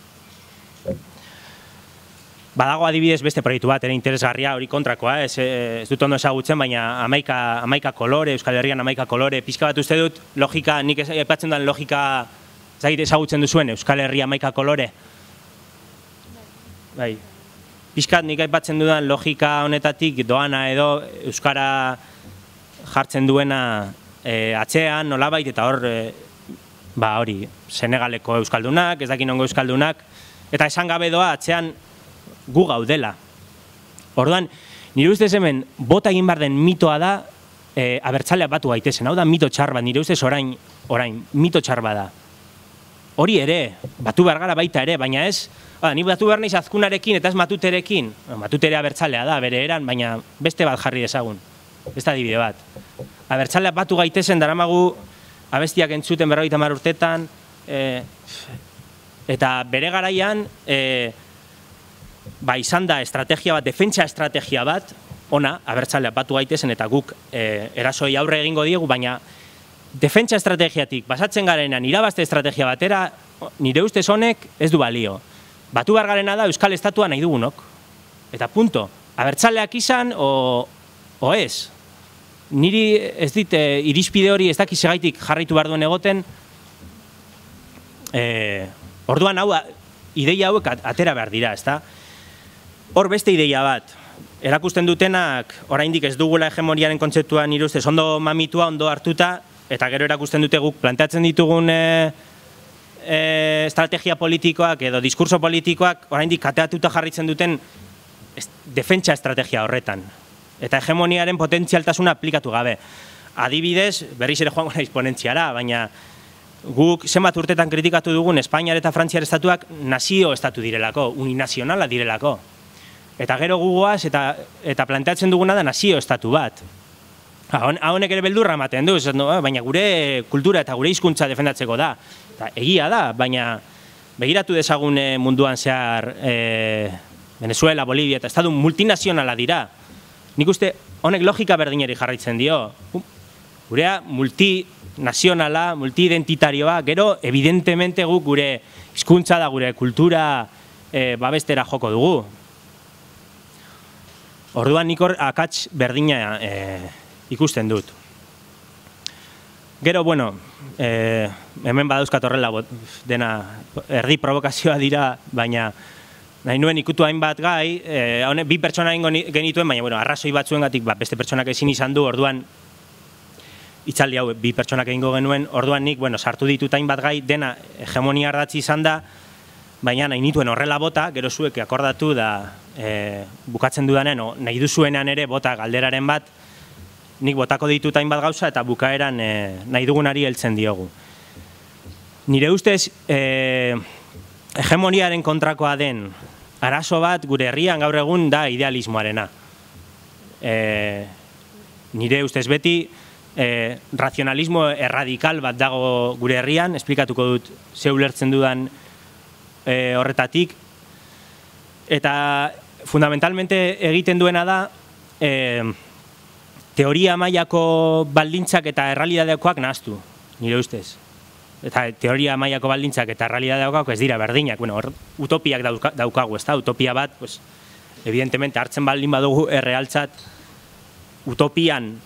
Badago adibidez beste proiektu bat, ere interesgarria, hori kontrakoa, ez dut ondo ezagutzen, baina 11 kolore, Euskal Herrian 11 kolore, pixka bat uste dut, logika, nik aipatzen duen logika, ezagutzen duzuen, Euskal Herria 11 kolore. Bai. Piskat nik aipatzen dudan logika honetatik doana edo Euskara jartzen duena atzean, nolabait, eta hor, hori, Senegaleko Euskaldunak, ez dakin ongo Euskaldunak, eta esan gabe doa atzean gu gaudela. Orduan, nire ustez hemen, bota egin behar den mitoa da, abertzaleak batu gaitezen, hau da mito txar bat, nire ustez orain, mito txar bat da. Hori ere, batu behar gara baita ere, baina ez, ni batu behar naiz Azkunarekin eta ez Matuterekin. Matutere abertzalea da, bere eran, baina beste bat jarri dezagun. Beste adibide bat. Abertzaleak batu gaitezen daramagu abestiak entzuten 50 urtetan, eta bere garaian, izan da estrategia bat, defentsa estrategia bat, ona, abertzaleak batu gaitezen eta guk erasoi aurre egingo diegu, baina defentsa estrategiatik basatzen garenan irabazte estrategia batera, nire ustez honek ez du balio. Batu behar garena da Euskal Estatua nahi dugunok. Eta punto. Abertzaleak izan o ez. Niri ez dit irizpide hori ez dakiz egaitik jarraitu behar duen egoten. Orduan hau, ideia hauek atera behar dira, ezta? Hor beste ideia bat. Erakusten dutenak, oraindik ez dugula hegemoniaren kontzeptua nire ustez ondo mamitua, ondo hartuta, eta gero erakusten dute guk planteatzen ditugun estrategia politikoak edo diskurso politikoak oraindik kateatuta jarritzen duten defentsa estrategia horretan. Eta hegemoniaren potentzialtasuna aplikatu gabe. Adibidez, berriz ere joango naiz ponentziara, baina guk zenbat urtetan kritikatu dugun Espainiar eta Frantziar estatuak nazio estatu direlako, uninazionala direlako. Eta gero gugoaz eta planteatzen duguna da nazio estatu bat. Honek ere beldurra ematen du, baina gure kultura eta gure hizkuntza defendatzeko da. Egia da, baina begiratu dezagun munduan zehar Venezuela, Bolivia eta estatu multinazionala dira. Nik uste honek logika berdinari jarraitzen dio. Gurea multinazionala, multiidentitarioa, gero evidentemente guk gure hizkuntza da gure kultura babestera joko dugu. Orduan nik hor akats berdina ikusten dut. Gero, bueno, hemen badauzkat horrela dena erdi provokazioa dira, baina nahi nuen ikutu hainbat gai, bi pertsona genituen, baina arrazoi batzuengatik beste pertsonak ezin izan du, orduan hitzaldi hau bi pertsonak egingo genuen, orduan nik sartu ditut hainbat gai, dena hegemonia ardatzi izan da, baina nahi nituen horrela bota, gero zuek akordatu da bukatzen dudanen, nahi duzuenean ere bota galderaren bat, nik botako ditut hainbat gauza eta bukaeran nahi dugunari heltzen diogu. Nire ustez, hegemoniaren kontrakoa den arazo bat gure herrian gaur egun da idealismoarena. Nire ustez beti razionalismo erradikal bat dago gure herrian, esplikatuko dut ze ulertzen dudan horretatik, eta fundamentalmente egiten duena da teoria mailako baldintzak eta errealitateakoak nahaztu, nire ustez. Eta teoria mailako baldintzak eta errealitateakoak ez dira berdinak. Utopiak daukagu, ez da? Utopia bat, evidentemente, hartzen baldin badugu errealtzat, utopian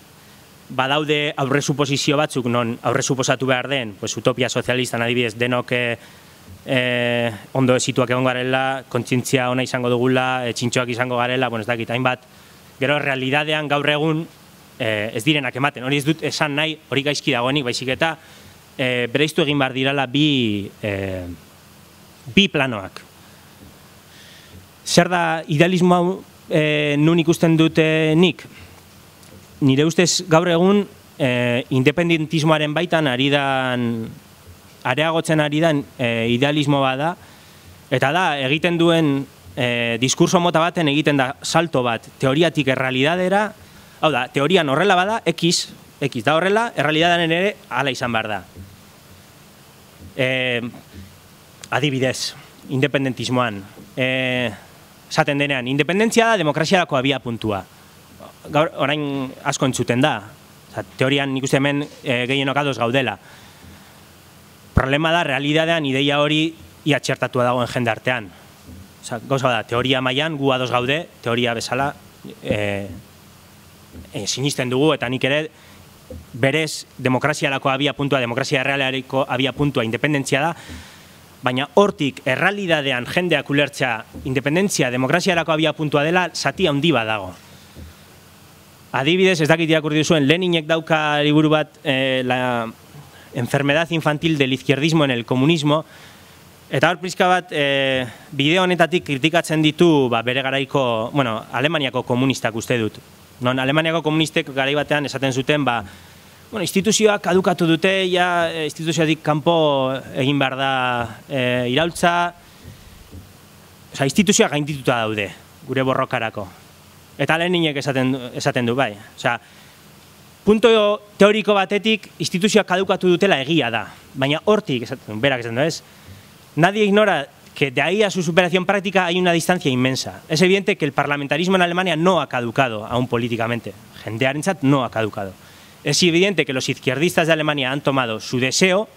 badaude aurre suposizio batzuk, non aurre suposatu behar den, pues, utopia sozialistan adibidez, denok ondo esituak egon garela, kontzientzia ona izango dugula, txintxoak izango garela, bueno, ez dakit, hainbat, gero realidadean gaur egun ez direnak ematen. Hori ez dut esan nahi, hori gaizki dagoenik, baizik eta bereiztu egin behar dirala bi planoak. Zer da idealismo hau nun ikusten dut nik? Nire ustez gaur egun independentismoaren baitan areagotzen ari dan idealismo bada, eta da egiten duen diskurso mota baten egiten da salto bat teoriatik errealidadera, hau da, teorian horrela bada, X da horrela, errealidadaren ere hala izan behar da. Adibidez, independentismoan, esaten denean, independentzia da demokraziarako abia puntua. Gaur, orain asko entzuten da, teorian nik uste hemen gehienok ados gaudela. Problema da, realidadean ideia hori ia txertatua dagoen jende artean. Gauza da, teoria mailan gu ados gaude, teoria bezala sinisten dugu, eta nik ere berez demokraziarako abia puntua, demokrazia errealeriko abia puntua independentzia da, baina hortik errealidadean jendeak ulertzea independentzia demokraziarako abia puntua dela zati handi bat dago. Adibidez, ez dakit irakurri duzuen, Leninek dauka liburu bat, la enfermedad infantil del izquierdismo en el comunismo, eta hor pizka bat bideo honetatik kritikatzen ditu bere garaiko, bueno, Alemaniako komunistak uste dut. Non Alemaniako komunistek garai batean esaten zuten, instituzioak kadukatu dute, instituzioatik kanpo egin behar da iraultza, instituzioak gaindituta daude, gure borrokarako. Eta Leninek esaten du, bai. Punto teoriko batetik instituzioak kadukatu dutela egia da, baina hortik, berak esaten du, ez? Nadie ignora que de ahí a su superación práctica hay una distancia inmensa. Es evidente que el parlamentarismo en Alemania no ha caducado aún políticamente. Jendearentzat no ha caducado. Es evidente que los izquierdistas de Alemania han tomado su deseo,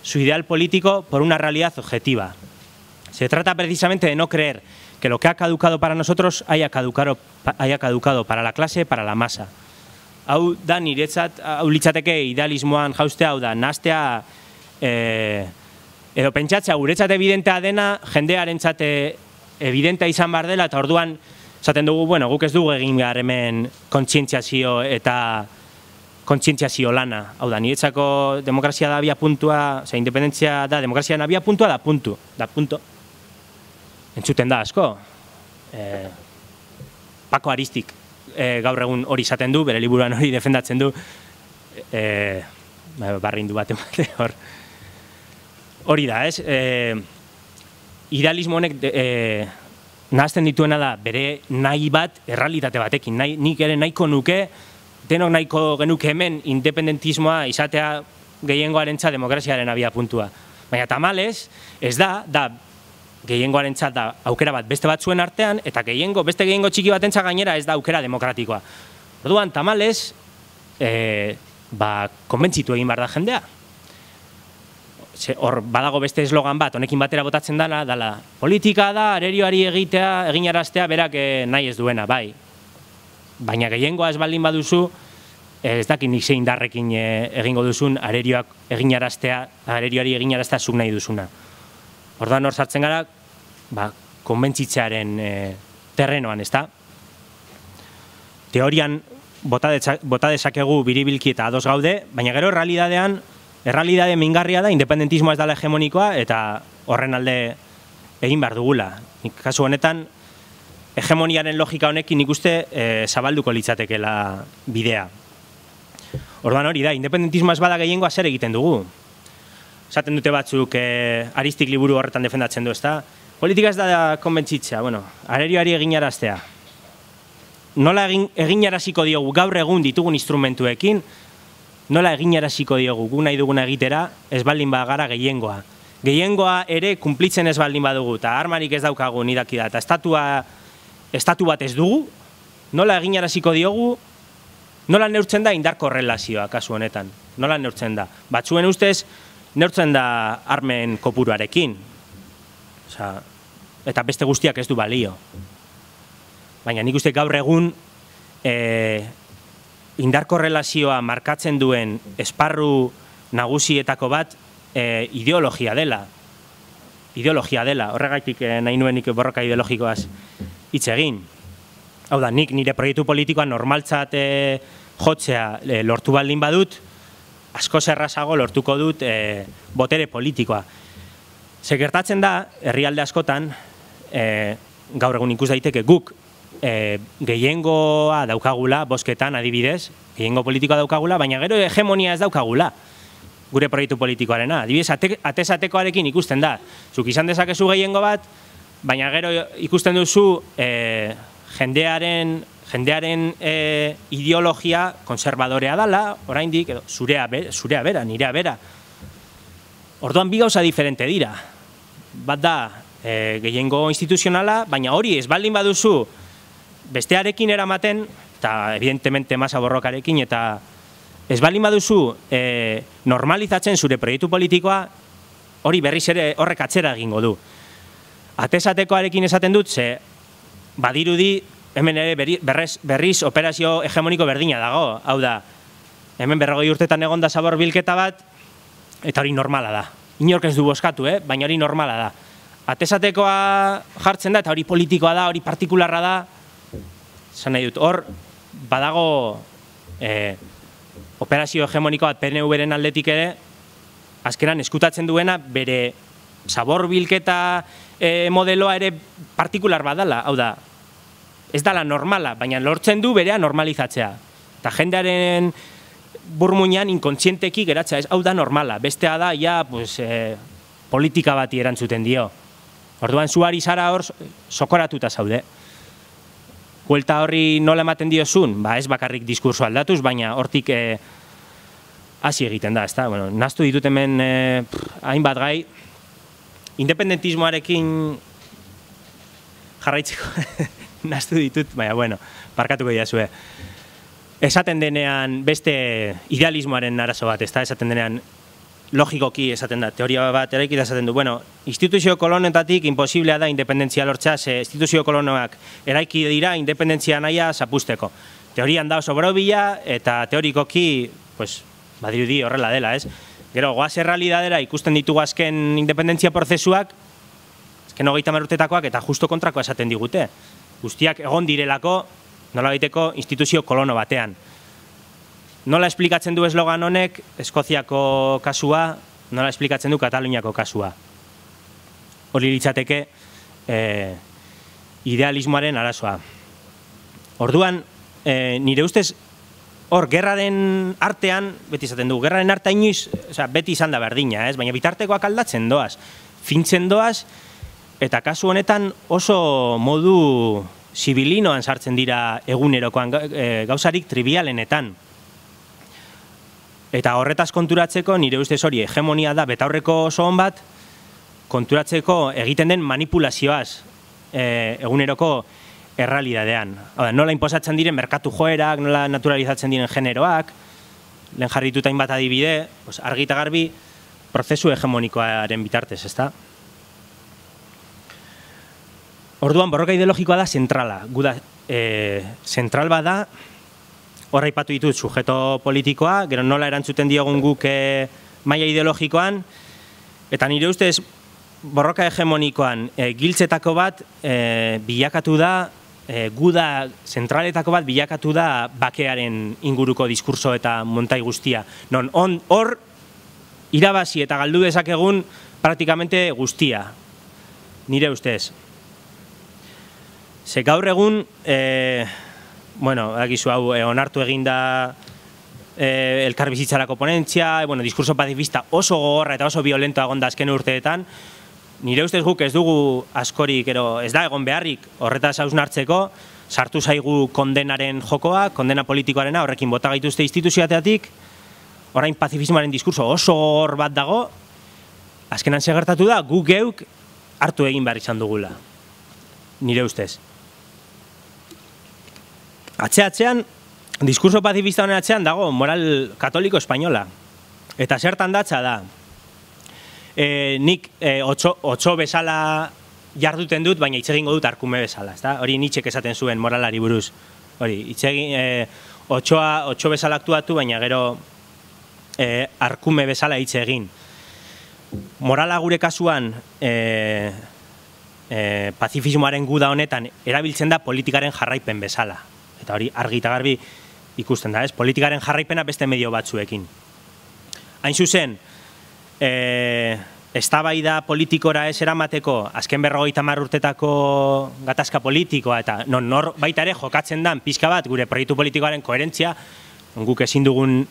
su ideal político, por una realidad objetiva. Se trata precisamente de no creer que lo que ha caducado para nosotros haya caducado para la clase, para la masa. Hau da niretzat, hau litzateke idealismoan jaustea, hau da, nahastea, edo pentsatzea guretzat evidentea dena, jendearentzat evidentea izan behar dela, eta orduan, esaten dugu, guk ez dugu egin behar hemen kontzientziazio eta kontzientziazio lana. Hau da, niretzako demokrazia da abia puntua, independentzia da, demokrazia da abia puntua, da puntu. Entzuten da asko. Paco Aristik gaur egun hori izaten du, bere liburuan hori defendatzen du, barrindu bat emate hor. Hori da, ez? Idealismo honek nahazten dituena da, bere nahi bat errealitate batekin. Nik ere nahiko nuke, denok nahiko genuke hemen independentismoa izatea gehiengoarentza demokraziaren abia puntua. Baina tamalez, ez da gehiengoarentzat da aukera bat beste batzuen artean, eta beste gehiengo txiki batentzat gainera ez da aukera demokratikoa. Orduan, tamalez, konbentzitu egin behar da jendea. Hor, badago beste eslogan bat, honekin batera botatzen dela, politika da, arerioari eginaraztea berak nahi ez duena, bai. Baina gehiengoa ez baldin baduzu, ez dakit nik zein darrekin egingo duzun arerioari eginaraztea zuk nahi duzuna. Orduan hor sartzen gara, konbentzitzearen terrenoan, ez da? Teorian bota dezakegu biribilki eta ados gaude, baina gero errealidade mingarria da, independentismoa ez dela hegemonikoa, eta horren alde egin behar dugula. Kasu honetan, hegemoniaren logika honekin nik uste zabalduko litzatekela bidea. Orduan hori da, independentismoa ez bada gehiengoa zer egiten dugu. Esaten dute batzuk, Aristik liburu horretan defendatzen du, ezta? Politika ez da konbentzitzea, arerioari eginaraztea. Nola eginaraziko diogu gaur egun ditugun instrumentuekin, nola eginaraziko diogu gu nahi duguna egitera, ez baldin bagara gehiengoa. Gehiengoa ere kumplitzen ez baldin badugu, eta armarik ez daukagu nidaki da, eta estatu bat ez dugu, nola eginaraziko diogu, nola neurtzen da indar korrelazioa kasu honetan, nola neurtzen da. Batzuen ustez, neurtzen da armen kopuruarekin. Eta beste guztiak ez du balio. Baina nik uste gaur egun indarkorrelazioa markatzen duen esparru nagusietako bat ideologia dela. Ideologia dela, horregaitik nahi nuenik borroka ideologikoaz hitz egin. Hau da, nik nire proiektu politikoa normaltzat jotzea lortu baldin badut, asko errazago lortuko dut botere politikoa. Ze gertatzen da, herrialde askotan, gaur egun ikus daiteke guk gehiengoa daukagula, bozketan adibidez, gehiengo politikoa daukagula, baina gero hegemonia ez daukagula gure proiektu politikoarena. Adibidez, atesatekoarekin ikusten da. Zuk izan dezakezu gehiengo bat, baina gero ikusten duzu jendearen ideologia konservadorea dela, oraindik, zurea bera, nirea bera. Orduan bi gauza diferente dira. Bat da, gehiengo instituzionala, baina hori ez baldin baduzu bestearekin eramaten, eta evidentemente masa borrokarekin, eta ez baldin baduzu normalizatzen zure proiektu politikoa, hori berriz ere horrek atzera egingo du. Atesatekoarekin esaten dut, ze badirudi hemen ere berriz operazio hegemoniko berdina dago. Hau da, hemen 40 urtetan egon da zabor bilketa bat, eta hori normala da. Inork ez du bozkatu, baina hori normala da. Atesatekoa jartzen da, eta hori politikoa da, hori partikularra da. Zan nahi dut, hor badago operazio hegemoniko bat PNV-ren aldetik ere, azkenan eskutatzen duena bere zabor bilketa modeloa ere partikular badala. Hau da, ez dala normala, baina lortzen du berea normalizatzea. Eta jendearen burmuinan inkontzienteki geratzea, hau da normala. Bestea da, ja, politika bati erantzuten dio. Orduan, zuari zara hor, sokoratuta zaude. Huelta horri nola ematen diozun, ez bakarrik diskurso aldatuz, baina hortik hasi egiten da, ezta? Bueno, naztu ditut hemen hainbat gai, independentismoarekin jarraitzeko naztu ditut, baina, bueno, parkatuko diazue. Esaten denean beste idealismoaren arazo bat, ezta? Esaten denean logikoki esaten da, teoria bat eraikita esaten du. Bueno, instituzio kolonetatik imposiblea da independentzia lortzea, ze instituzio kolonoak eraiki dira independentzia nahia zapusteko. Teorian da oso borobila eta teorikoki, badirudi horrela dela, ez? Gero, goaz errealidadera ikusten ditugu azken independentzia prozesuak, azken 30 urtetakoak eta justo kontrakoa esaten digute. Guztiak egon direlako, nola baiteko instituzio kolono batean. Nola esplikatzen du eslogan honek Eskoziako kasua, nola esplikatzen du Kataluniako kasua. Hori litzateke idealismoaren arazoa. Orduan, nire ustez, hor, gerraren artean, beti izaten du, gerraren artean inoiz, beti izan da berdina, baina bitartekoak aldatzen doaz, fintzen doaz, eta kasu honetan oso modu zibilinoan sartzen dira egunerokoan gauzarik trivialenetan. Eta horretaz konturatzeko, nire ustez hori hegemonia da betaurreko oso hon bat, konturatzeko egiten den manipulazioaz eguneroko errealidadean. Nola inposatzen diren merkatu joerak, nola naturalizatzen diren generoak, lehen jarrituta hainbat adibide, argi eta garbi prozesu hegemonikoaren bitartez, ezta? Orduan, borroka ideologikoa da zentrala. Guda, zentral bada, horra ipatu ditut sujeto politikoa, gero nola erantzuten diogun guk maila ideologikoan, eta nire ustez borroka hegemonikoan giltzetako bat bilakatu da, guda zentraletako bat bilakatu da bakearen inguruko diskurso eta montai guztia. Non hor irabazi eta galdu dezakegun praktikamente guztia, nire ustez. Ze gaur egun, bueno, akizu hau, onartu eginda elkarbizitzarako ponentzia, diskurso pacifista oso gogorra eta oso violento egon da azken urteetan, nire ustez guk ez dugu askorik, ez da egon beharrik horretaz hausnartzeko, sartu zaigu kondenaren jokoa, kondena politikoarena, horrekin bota gaituzte instituzioateatik, orain pazifismoaren diskurso oso gogor bat dago, azkenan segertatu da, guk geuk hartu egin behar izan dugula, nire ustez. Atzean, diskurso pacifista honen atzean dago moral katoliko espainola. Eta zertan datza da. Nik otso bezala jarduten dut, baina hitz egingo dut arkume bezala. Hori Nietzschek esaten zuen moralari buruz. Hori, otxo bezala aktuatu, baina gero arkume bezala hitz egin. Morala gure kasuan pazifismoaren guda honetan erabiltzen da politikaren jarraipen bezala. Eta hori argi eta garbi ikusten da, ez? Politikaren jarraipena beste medio batzuekin. Hain zuzen, eztabaida politikora ez eramateko, azken 50 urtetako gatazka politikoa, eta nor baita ere jokatzen dan pixka bat gure proiektu politikoaren koherentzia, guk ezin ditugun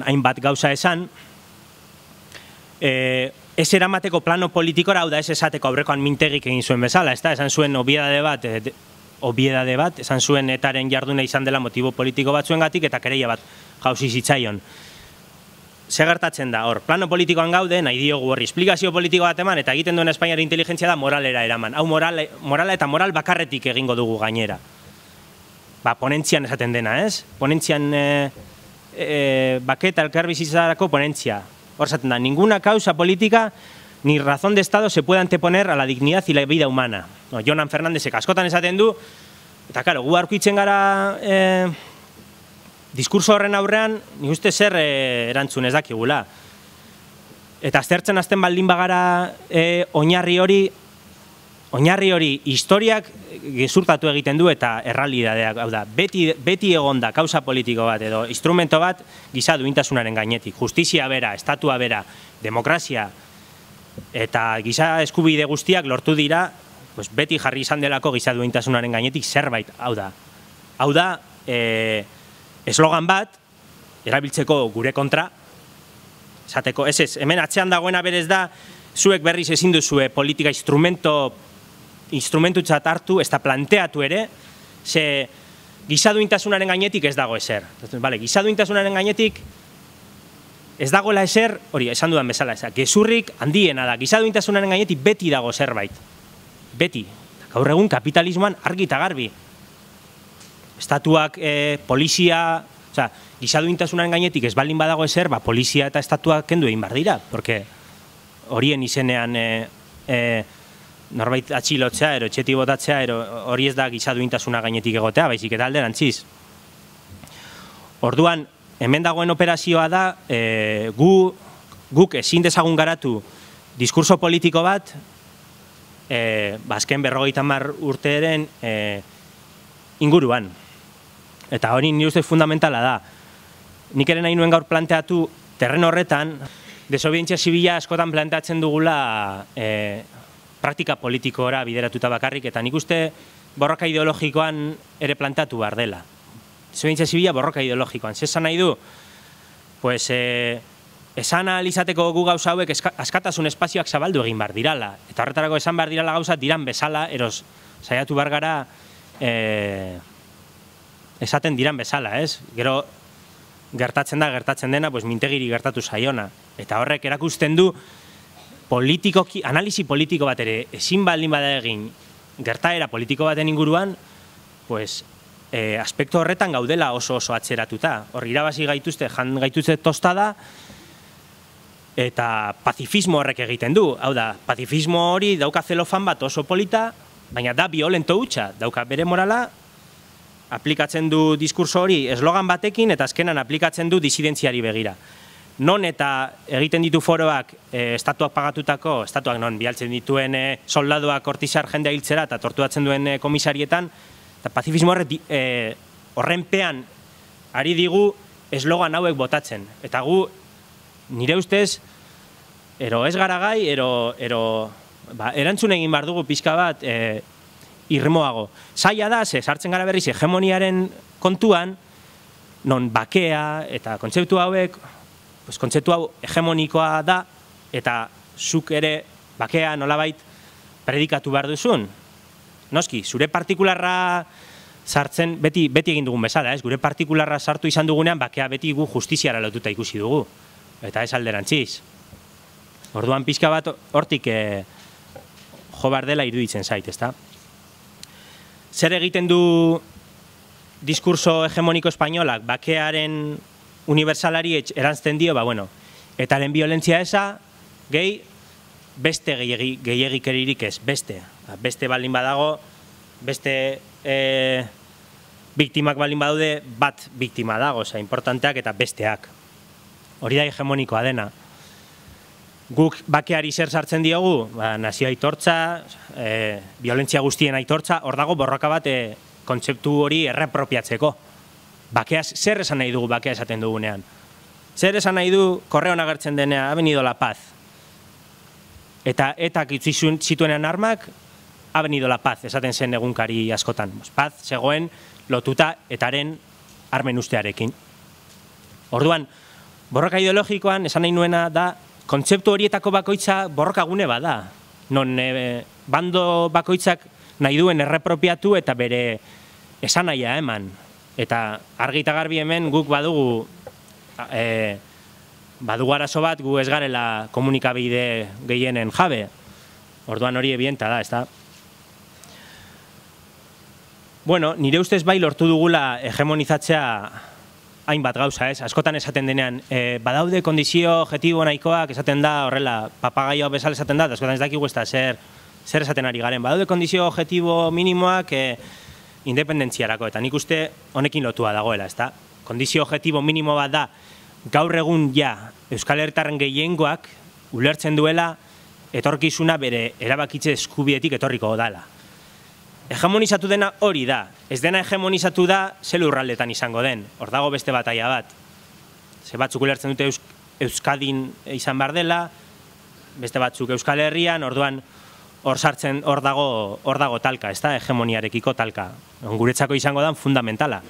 hainbat gauza esan, ez eramateko plano politikora, hau da ez esateko aurrekoan Mintegik egin zuen bezala, ez da, esan zuen obiedade bat, esan zuen etaren jarduna izan dela motibo politiko batzuengatik eta kereia bat jauzi zitzaion. Zer gertatzen da, hor, plano politikoan gaude, nahi diogu horri, esplikazio politiko bat eman, eta egiten duen Espainiar inteligentzia da moralera eraman. Hau morala eta moral bakarretik egingo dugu gainera. Ponentzian esaten dena, ez? Ponentzian baketa elkarbizitzarako ponentzia. Hor esaten da, ninguna causa política ni razón de Estado se puede anteponer a la dignidad y la vida humana. Jonan Fernandezek askotan esaten du, eta karo, gu aurkitzen gara diskurso horren aurrean, nik uste zer erantzun ez dakigula. Eta aztertzen azten baldin bagara oinarri hori historiak gezurtatu egiten du eta errealitateak, hau da, beti egonda kausa politiko bat edo instrumento bat giza duintasunaren gainetik. Justizia bera, estatua bera, demokrazia eta giza eskubide guztiak lortu dira, beti jarri izan delako giza duintasunaren gainetik zerbait, hau da, eslogan bat, erabiltzeko gure kontra, esateko, ez, hemen atzean dagoena berez da, zuek berriz ezin duzue politika instrumentutzat hartu, ez da planteatu ere, ze giza duintasunaren gainetik ez dago ezer. Giza duintasunaren gainetik ez dagoela ezer, hori, esan dudan bezala, gezurrik handiena da, giza duintasunaren gainetik beti dago zerbait. Beti. Gaur egun kapitalismoan argi eta garbi. Estatuak, polizia, giza duintasunaren gainetik ez baldin badago ezer, polizia eta estatuak kendu egin behar dira, porque horien izenean norbait atxilotzea, ero etxetik botatzea, hori ez da giza duintasuna gainetik egotea, baizik eta alderantziz. Orduan, hemen dagoen operazioa da, guk ezin dezagun garatu diskurso politiko bat, azken 50 urteren inguruan. Eta hori nire ustez fundamentala da. Nik ere nahi nuen gaur planteatu terreno horretan, desobedientzia zibila askotan planteatzen dugula praktika politikora bideratuta bakarrik, eta nik uste borroka ideologikoan ere planteatu behar dela. Desobedientzia zibila borroka ideologikoan. Zesan nahi du, esan alizateko gu gauza hauek askatasun espazioak zabaldu egin behar dirala. Eta horretarako esan behar dirala gauza diran bezala, eros saiatu behar gara esaten diran bezala, ez? Gero gertatzen dena, Mintegiri gertatu zaiona. Eta horrek erakusten du analisi politiko bat ere ezin baldin bada egin gertaera politiko baten inguruan, aspektu horretan gaudela oso atzeratuta. Hor irabazi gaituzte, jan gaituzte tostada, eta pazifismo horrek egiten du. Hau da, pazifismo hori dauka zelofan bat oso polita, baina da violento hutsa, dauka bere morala, aplikatzen du diskurso hori eslogan batekin eta azkenan aplikatzen du disidentziari begira. Non eta egiten ditu foroak estatuak pagatutako, estatuak non bialtzen dituen soldaduak ortizar jendea hiltzera eta torturatzen duen komisarietan, eta pazifismo horrenpean ari digu eslogan hauek botatzen. Eta gu, nire ustez, ero ez gara gai, erantzun egin behar dugu pixka bat irmoago. Zaila da, sartzen gara berriz hegemoniaren kontuan, non bakea eta kontzeptu hauek, kontzeptu hau hegemonikoa da, eta zuk ere bakea nolabait predikatu behar duzun. Noski, zure partikularra sartzen, beti egin dugun bezala, gure partikularra sartu izan dugunean, bakea beti gu justiziara lotuta ikusi dugu. Eta ez alderantziz. Orduan pixka bat hortik jo behar dela iruditzen zait, ezta? Zer egiten du diskurso hegemoniko espainolak, bakearen unibertsalari erantzten dio, etaren violentzia eza, gehi, beste gehiagikeririk ez, beste baldin badago, beste biktimak balin badaude, bat biktima dago, importanteak eta besteak. Hori da hegemonikoa dena. Guk bakeari zer sartzen diogu, nazio aitortza, violentzia guztien aitortza, hor dago borroka bat kontzeptu hori errepropiatzeko. Bakeaz, zer esan nahi dugu bakea esaten dugunean? Zer esan nahi du korreon agertzen denean, ha venido la paz. Eta zituenean armak, ha venido la paz, esaten zen egunkari askotan. Paz zegoen lotuta etaren armen ustearekin. Orduan, borroka ideologikoan esan nahi nuena da, kontzeptu horietako bakoitza borrokagune bada. Non bando bakoitzak nahi duen errepropiatu eta bere esanahia eman. Eta argi eta garbi hemen guk badugu arazo bat, gu ez garela komunikabide gehienen jabe. Orduan hori ebienta da, ez da? Bueno, nire ustez bai lortu dugula hegemonizatzea hainbat gauza, ez? Askotan esaten denean, badaude kondizio objektibo nahikoak esaten da, horrela, papagaio bezala esaten da, askotan ez dakigu ez da, zer esaten ari garen. Badaude kondizio objektibo minimoak independentziarako, eta nik uste honekin lotua dagoela, ez da? Kondizio objektibo minimo bat da, gaur egun ja, Euskal Herritarren gehiengoak ulertzen duela etorkizuna bere erabakitze eskubidetik etorriko dala. Hegemonizatu dena hori da. Ez dena hegemonizatu da ze lurraldetan izango den. Hor dago beste bataia bat. Ze batzuk ulertzen dute Euskadin izan behar dela, beste batzuk Euskal Herrian, orduan hor dago talka, ez da, hegemoniarekiko talka. Guretzako izango da fundamentala.